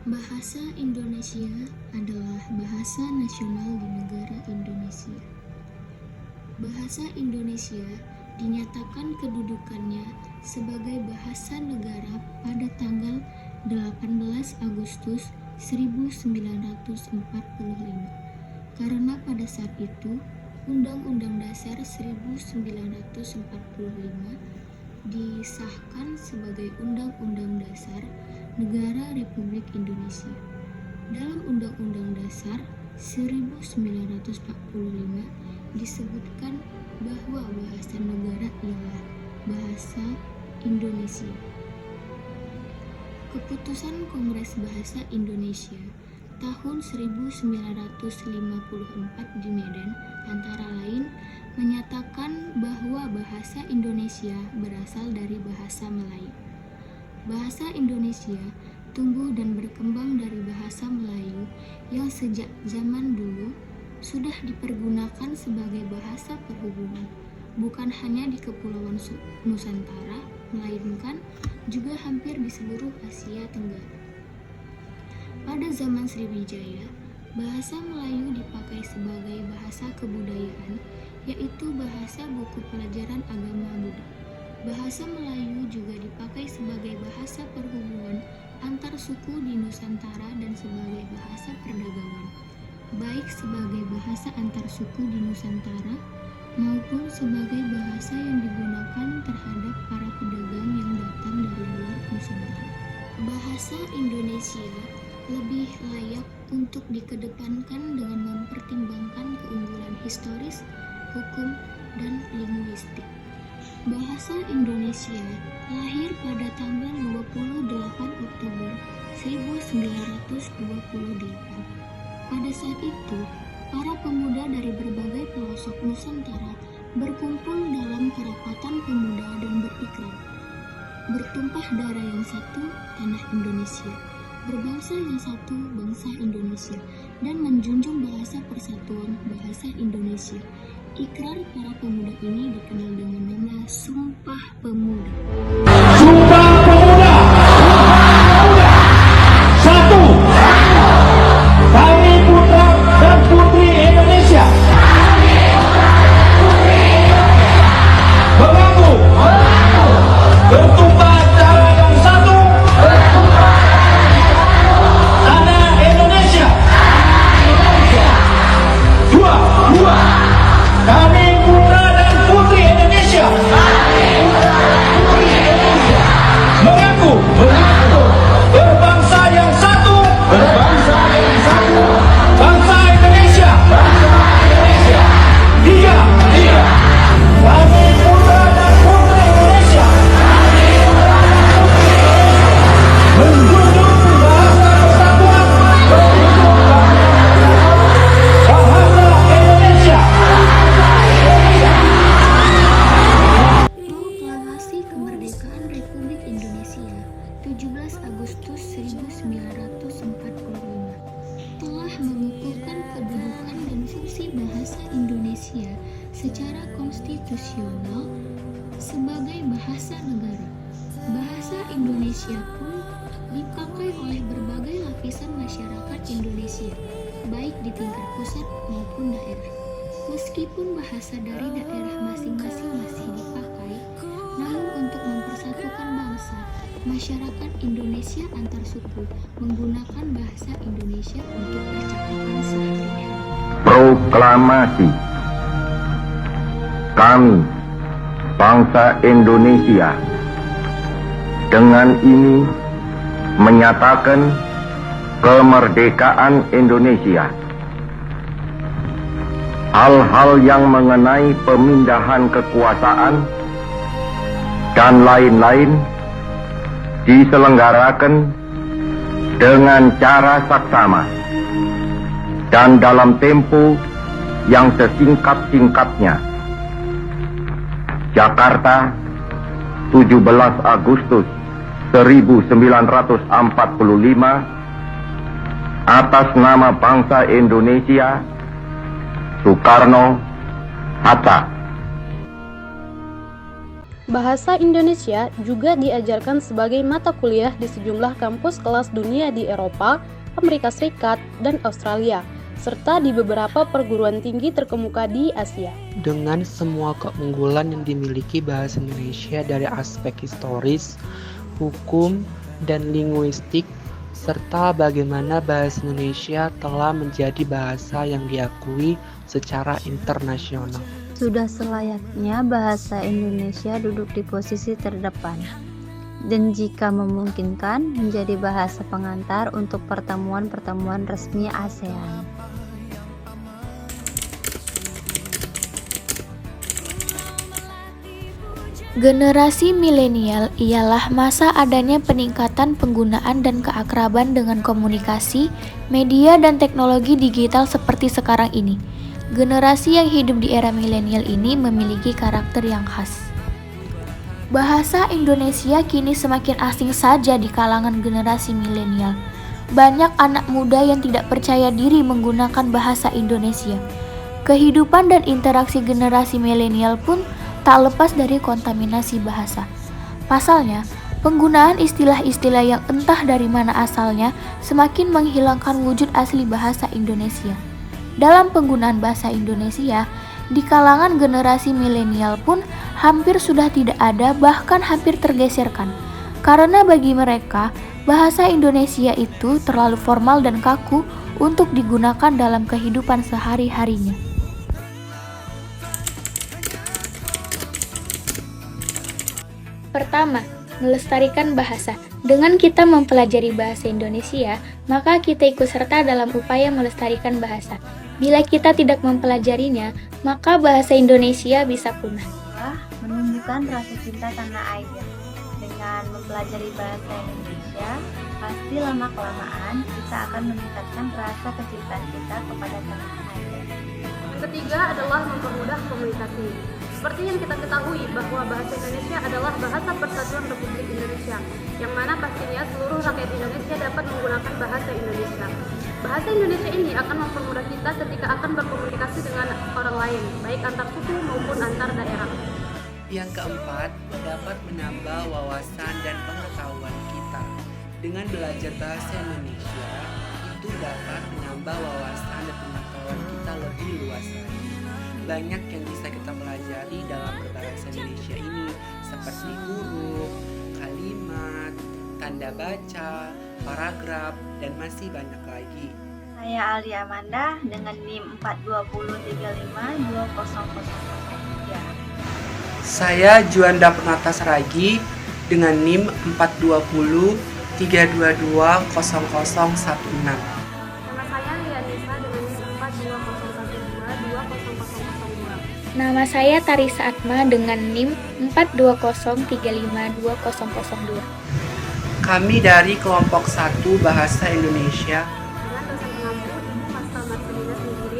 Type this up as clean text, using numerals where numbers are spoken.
Bahasa Indonesia adalah bahasa nasional di negara Indonesia. Bahasa Indonesia dinyatakan kedudukannya sebagai bahasa negara pada tanggal 18 Agustus 1945 karena pada saat itu Undang-Undang Dasar 1945 disahkan sebagai Undang-Undang Dasar Negara Republik Indonesia. Dalam Undang-Undang Dasar 1945 disebutkan bahwa bahasa negara ialah bahasa Indonesia. Keputusan Kongres Bahasa Indonesia tahun 1954 di Medan antara lain menyatakan bahwa bahasa Indonesia berasal dari bahasa Melayu. Bahasa Indonesia tumbuh dan berkembang dari bahasa Melayu yang sejak zaman dulu sudah dipergunakan sebagai bahasa perhubungan, bukan hanya di Kepulauan Nusantara, melainkan juga hampir di seluruh Asia Tenggara. Pada zaman Sriwijaya, bahasa Melayu dipakai sebagai bahasa kebudayaan, yaitu bahasa buku pelajaran agama Buddha. Bahasa Melayu juga dipakai sebagai bahasa perhubungan antar suku di Nusantara dan sebagai bahasa perdagangan, baik sebagai bahasa antar suku di Nusantara maupun sebagai bahasa yang digunakan terhadap para pedagang yang datang dari luar Nusantara. Bahasa Indonesia lebih layak untuk dikedepankan dengan mempertimbangkan keunggulan historis, hukum, dan linguistik. Bahasa Indonesia lahir pada tanggal 28 Oktober 1928. Pada saat itu, para pemuda dari berbagai pelosok Nusantara berkumpul dalam kerapatan pemuda dan berikrar, bertumpah darah yang satu, tanah Indonesia, berbangsa yang satu, bangsa Indonesia, dan menjunjung bahasa persatuan bahasa Indonesia. Ikrar para pemuda ini dikenal dengan nama Sumpah Pemuda. Sumpah Pemuda. Satu. Kami putra dan putri Indonesia. Mengaku bertumpah darah yang satu. Tanah Indonesia. Dua. Kami putra dan putri Indonesia. Mengaku berbangsa yang satu. Bangsa Indonesia. Tiga. Kami putra dan putri Indonesia. Menjunjung bahasa persatuan. Bahasa Indonesia. Proklamasi Kemerdekaan Republik Indonesia 17 Agustus 1945 telah mengukuhkan kedudukan dan fungsi bahasa Indonesia secara konstitusional sebagai bahasa negara. Bahasa Indonesia pun dipakai oleh berbagai lapisan masyarakat Indonesia, baik di tingkat pusat maupun daerah. Meskipun bahasa dari daerah masing-masing masih dipakai, namun untuk mempersatukan bangsa, masyarakat Indonesia antar suku menggunakan bahasa Indonesia untuk percakapan sehari-hari. Proklamasi. Kami, bangsa Indonesia, dengan ini menyatakan kemerdekaan Indonesia. Hal-hal yang mengenai pemindahan kekuasaan dan lain-lain diselenggarakan dengan cara saksama dan dalam tempo yang sesingkat-singkatnya. Jakarta, 17 Agustus 1945, atas nama bangsa Indonesia, Soekarno, Hatta. Bahasa Indonesia juga diajarkan sebagai mata kuliah di sejumlah kampus kelas dunia di Eropa, Amerika Serikat, dan Australia, serta di beberapa perguruan tinggi terkemuka di Asia. Dengan semua keunggulan yang dimiliki bahasa Indonesia dari aspek historis, hukum, dan linguistik, serta bagaimana bahasa Indonesia telah menjadi bahasa yang diakui secara internasional. Sudah selayaknya bahasa Indonesia duduk di posisi terdepan, dan jika memungkinkan menjadi bahasa pengantar untuk pertemuan-pertemuan resmi ASEAN. Generasi milenial ialah masa adanya peningkatan penggunaan dan keakraban dengan komunikasi, media, dan teknologi digital seperti sekarang ini. Generasi yang hidup di era milenial ini memiliki karakter yang khas. Bahasa Indonesia kini semakin asing saja di kalangan generasi milenial. Banyak anak muda yang tidak percaya diri menggunakan bahasa Indonesia. Kehidupan dan interaksi generasi milenial pun tak lepas dari kontaminasi bahasa. Pasalnya, penggunaan istilah-istilah yang entah dari mana asalnya semakin menghilangkan wujud asli bahasa Indonesia. Dalam penggunaan bahasa Indonesia, di kalangan generasi milenial pun hampir sudah tidak ada, bahkan hampir tergeserkan. Karena bagi mereka, bahasa Indonesia itu terlalu formal dan kaku untuk digunakan dalam kehidupan sehari-harinya. Pertama, melestarikan bahasa. Dengan kita mempelajari bahasa Indonesia, maka kita ikut serta dalam upaya melestarikan bahasa. Bila kita tidak mempelajarinya, maka bahasa Indonesia bisa punah. Menumbuhkan rasa cinta tanah air. Dengan mempelajari bahasa Indonesia, pasti lama-kelamaan kita akan meningkatkan rasa kecintaan kita kepada tanah air. Yang ketiga adalah mempermudah komunikasi. Seperti yang kita ketahui bahwa bahasa Indonesia adalah bahasa persatuan Republik Indonesia, yang mana pastinya seluruh rakyat Indonesia dapat menggunakan bahasa Indonesia. Bahasa Indonesia ini akan mempermudah kita ketika akan berkomunikasi dengan orang lain, baik antar suku maupun antar daerah. Yang keempat, dapat menambah wawasan dan pengetahuan kita. Dengan belajar bahasa Indonesia, itu dapat menambah wawasan dan pengetahuan kita lebih luas lagi. Banyak yang bisa kita pelajari dalam berbahasa Indonesia ini, seperti huruf, kalimat, tanda baca, paragraf, dan masih banyak lagi. Saya Aldi Amanda dengan NIM 42035200003. Saya Juanda Penata Saragi dengan NIM 42032200016. Nama saya Lianisa dengan NIM 42012200002. Nama saya Tarisa Atma dengan NIM 42035200002. Kami dari kelompok 1 Bahasa Indonesia Dengan dosen pengampu Ibu Masta Marcelina Sendiri.